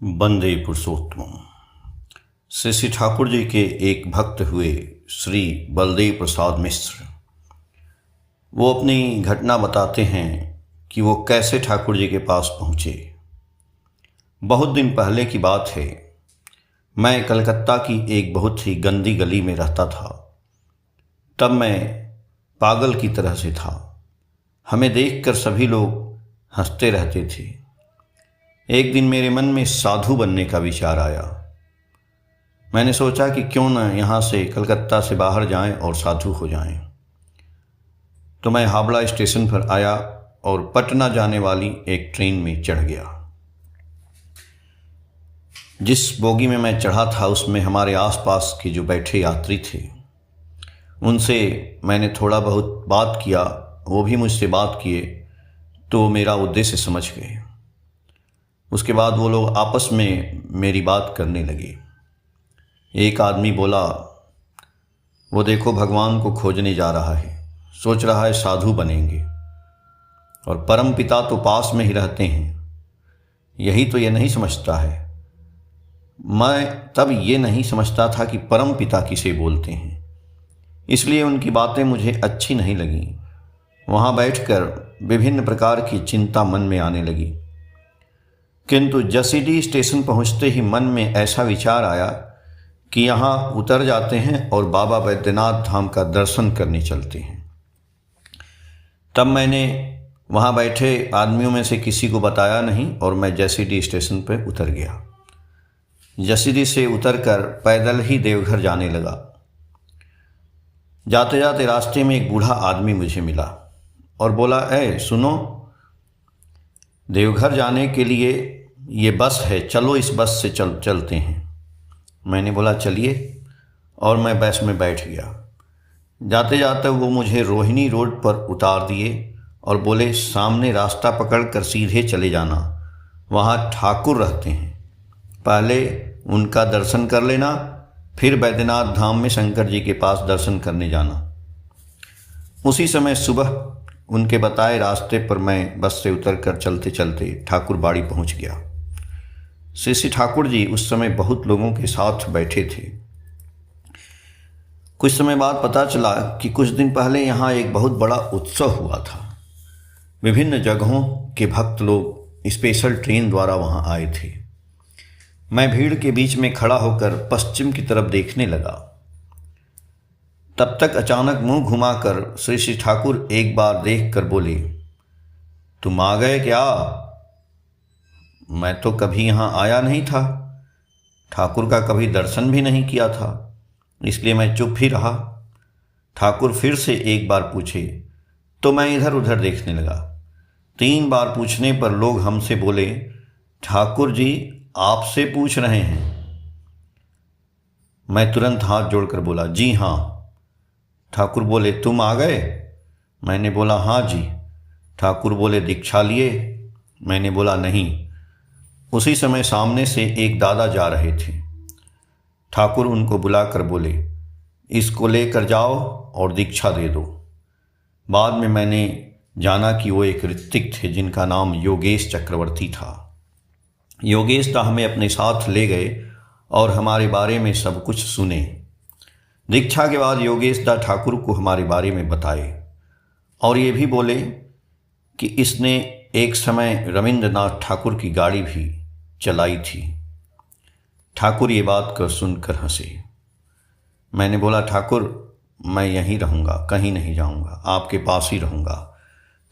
वंदे पुरुषोत्तम। श्री श्री ठाकुर जी के एक भक्त हुए श्री बलदेव प्रसाद मिश्र। वो अपनी घटना बताते हैं कि वो कैसे ठाकुर जी के पास पहुँचे। बहुत दिन पहले की बात है। मैं कलकत्ता की एक बहुत ही गंदी गली में रहता था। तब मैं पागल की तरह से था। हमें देखकर सभी लोग हंसते रहते थे। एक दिन मेरे मन में साधु बनने का विचार आया। मैंने सोचा कि क्यों न यहाँ से कलकत्ता से बाहर जाएं और साधु हो जाएं। तो मैं हावड़ा स्टेशन पर आया और पटना जाने वाली एक ट्रेन में चढ़ गया। जिस बोगी में मैं चढ़ा था उसमें हमारे आसपास के जो बैठे यात्री थे उनसे मैंने थोड़ा बहुत बात किया। वो भी मुझसे बात किए तो मेरा उद्देश्य समझ गए। उसके बाद वो लोग आपस में मेरी बात करने लगे। एक आदमी बोला, वो देखो भगवान को खोजने जा रहा है, सोच रहा है साधु बनेंगे, और परम पिता तो पास में ही रहते हैं। यही तो ये नहीं समझता है। मैं तब ये नहीं समझता था कि परम पिता किसे बोलते हैं, इसलिए उनकी बातें मुझे अच्छी नहीं लगीं। वहाँ बैठकर विभिन्न प्रकार की चिंता मन में आने लगी। किंतु जसीडी स्टेशन पहुँचते ही मन में ऐसा विचार आया कि यहाँ उतर जाते हैं और बाबा बैद्यनाथ धाम का दर्शन करने चलते हैं। तब मैंने वहाँ बैठे आदमियों में से किसी को बताया नहीं और मैं जसीडी स्टेशन पर उतर गया। जसीडी से उतरकर पैदल ही देवघर जाने लगा। जाते जाते रास्ते में एक बूढ़ा आदमी मुझे मिला और बोला, ऐ सुनो, देवघर जाने के लिए ये बस है, चलो इस बस से चलते हैं। मैंने बोला चलिए, और मैं बस में बैठ गया। जाते जाते वो मुझे रोहिणी रोड पर उतार दिए और बोले, सामने रास्ता पकड़कर सीधे चले जाना, वहाँ ठाकुर रहते हैं, पहले उनका दर्शन कर लेना, फिर बैद्यनाथ धाम में शंकर जी के पास दर्शन करने जाना। उसी समय सुबह उनके बताए रास्ते पर मैं बस से उतरकर चलते चलते ठाकुर बाड़ी पहुंच गया। श्री श्री ठाकुर जी उस समय बहुत लोगों के साथ बैठे थे। कुछ समय बाद पता चला कि कुछ दिन पहले यहाँ एक बहुत बड़ा उत्सव हुआ था। विभिन्न जगहों के भक्त लोग स्पेशल ट्रेन द्वारा वहाँ आए थे। मैं भीड़ के बीच में खड़ा होकर पश्चिम की तरफ देखने लगा। तब तक अचानक मुंह घुमाकर श्री श्री ठाकुर एक बार देख कर बोले, तुम आ गए क्या? मैं तो कभी यहाँ आया नहीं था, ठाकुर का कभी दर्शन भी नहीं किया था, इसलिए मैं चुप ही रहा। ठाकुर फिर से एक बार पूछे तो मैं इधर उधर देखने लगा। 3 बार पूछने पर लोग हमसे बोले, ठाकुर जी आपसे पूछ रहे हैं। मैं तुरंत हाथ जोड़कर बोला, जी हाँ। ठाकुर बोले, तुम आ गए? मैंने बोला, हाँ जी। ठाकुर बोले, दीक्षा लिए? मैंने बोला, नहीं। उसी समय सामने से एक दादा जा रहे थे। ठाकुर उनको बुलाकर बोले, इसको लेकर जाओ और दीक्षा दे दो। बाद में मैंने जाना कि वो एक ऋत्विक थे जिनका नाम योगेश चक्रवर्ती था। योगेश दा हमें अपने साथ ले गए और हमारे बारे में सब कुछ सुने। दीक्षा के बाद योगेश दा ठाकुर को हमारे बारे में बताए और ये भी बोले कि इसने एक समय रविंद्रनाथ ठाकुर की गाड़ी भी चलाई थी। ठाकुर ये बात कर सुनकर हंसे। मैंने बोला, ठाकुर मैं यहीं रहूँगा, कहीं नहीं जाऊँगा, आपके पास ही रहूँगा।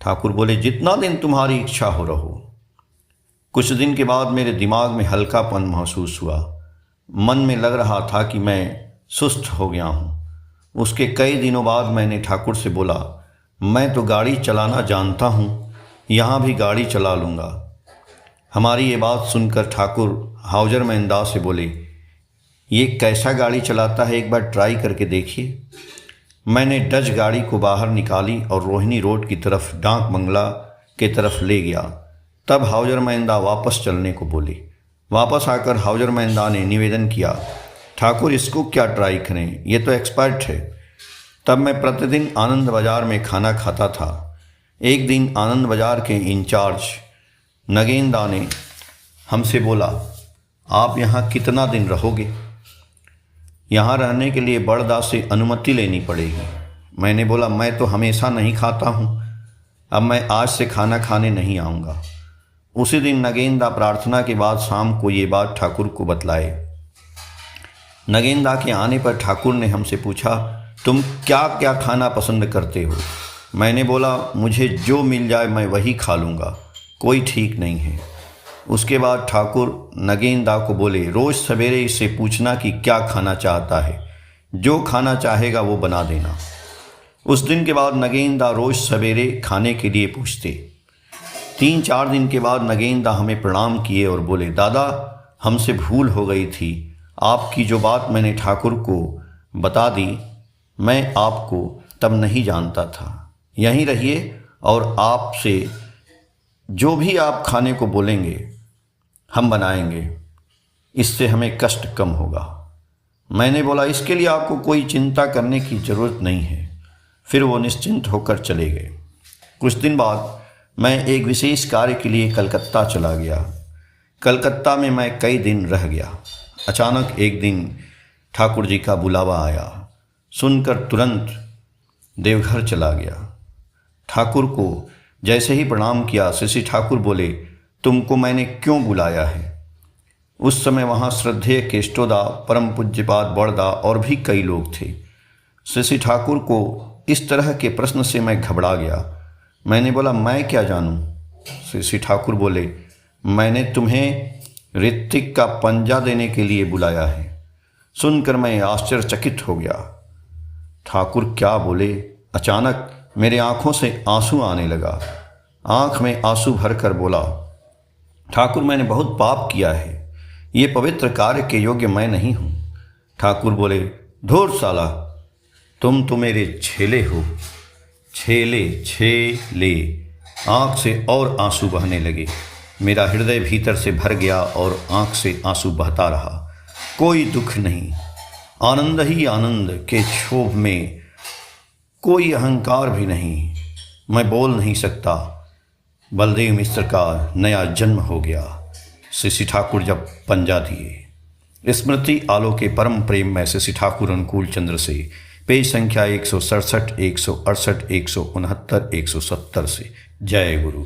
ठाकुर बोले, जितना दिन तुम्हारी इच्छा हो रहो। कुछ दिन के बाद मेरे दिमाग में हल्कापन महसूस हुआ। मन में लग रहा था कि मैं सुस्त हो गया हूँ। उसके कई दिनों बाद मैंने ठाकुर से बोला, मैं तो गाड़ी चलाना जानता हूँ, यहाँ भी गाड़ी चला लूँगा। हमारी ये बात सुनकर ठाकुर हाउजर मैंदा से बोले, ये कैसा गाड़ी चलाता है, एक बार ट्राई करके देखिए। मैंने डज गाड़ी को बाहर निकाली और रोहिणी रोड की तरफ डाक बंगला के तरफ ले गया। तब हाउजर मैंदा वापस चलने को बोले। वापस आकर हाउजर मैंदा ने निवेदन किया, ठाकुर इसको क्या ट्राई करें, ये तो एक्सपर्ट है। तब मैं प्रतिदिन आनंद बाजार में खाना खाता था। एक दिन आनंद बाजार के इंचार्ज नगेंदा ने हमसे बोला, आप यहाँ कितना दिन रहोगे? यहाँ रहने के लिए बड़दा से अनुमति लेनी पड़ेगी। मैंने बोला, मैं तो हमेशा नहीं खाता हूँ, अब मैं आज से खाना खाने नहीं आऊँगा। उसी दिन नगेंदा प्रार्थना के बाद शाम को ये बात ठाकुर को बतलाए। नगेंदा के आने पर ठाकुर ने हमसे पूछा, तुम क्या क्या खाना पसंद करते हो? मैंने बोला, मुझे जो मिल जाए मैं वही खा लूँगा, कोई ठीक नहीं है। उसके बाद ठाकुर नगेंदा को बोले, रोज़ सवेरे इससे पूछना कि क्या खाना चाहता है, जो खाना चाहेगा वो बना देना। उस दिन के बाद नगेंदा रोज़ सवेरे खाने के लिए पूछते। 3-4 दिन के बाद नगेंदा हमें प्रणाम किए और बोले, दादा हमसे भूल हो गई थी, आपकी जो बात मैंने ठाकुर को बता दी, मैं आपको तब नहीं जानता था। यहीं रहिए और आपसे जो भी आप खाने को बोलेंगे हम बनाएंगे, इससे हमें कष्ट कम होगा। मैंने बोला, इसके लिए आपको कोई चिंता करने की ज़रूरत नहीं है। फिर वो निश्चिंत होकर चले गए। कुछ दिन बाद मैं एक विशेष कार्य के लिए कलकत्ता चला गया। कलकत्ता में मैं कई दिन रह गया। अचानक एक दिन ठाकुर जी का बुलावा आया। सुनकर तुरंत देवघर चला गया। ठाकुर को जैसे ही प्रणाम किया, श्री ठाकुर बोले, तुमको मैंने क्यों बुलाया है? उस समय वहाँ श्रद्धेय केष्टोदा, परम पूज्यपाद बड़दा और भी कई लोग थे। श्री ठाकुर को इस तरह के प्रश्न से मैं घबरा गया। मैंने बोला, मैं क्या जानूं? श्री ठाकुर बोले, मैंने तुम्हें ऋत्विक का पंजा देने के लिए बुलाया है। सुनकर मैं आश्चर्यचकित हो गया। ठाकुर क्या बोले? अचानक मेरे आंखों से आंसू आने लगा। आंख में आंसू भरकर बोला, ठाकुर मैंने बहुत पाप किया है, ये पवित्र कार्य के योग्य मैं नहीं हूँ। ठाकुर बोले, धूर साला, तुम तो मेरे छेले हो। छेले। आँख से और आंसू बहने लगे। मेरा हृदय भीतर से भर गया और आँख से आंसू बहता रहा। कोई दुख नहीं, आनंद ही आनंद के क्षोभ में, कोई अहंकार भी नहीं। मैं बोल नहीं सकता। बलदेव मिश्र का नया जन्म हो गया। श्री ठाकुर जब पंजा दिए। स्मृति आलो के परम प्रेम में श्री ठाकुर अनुकूल चंद्र से, पेज संख्या 167, 168, 169, 170 से। जय गुरु।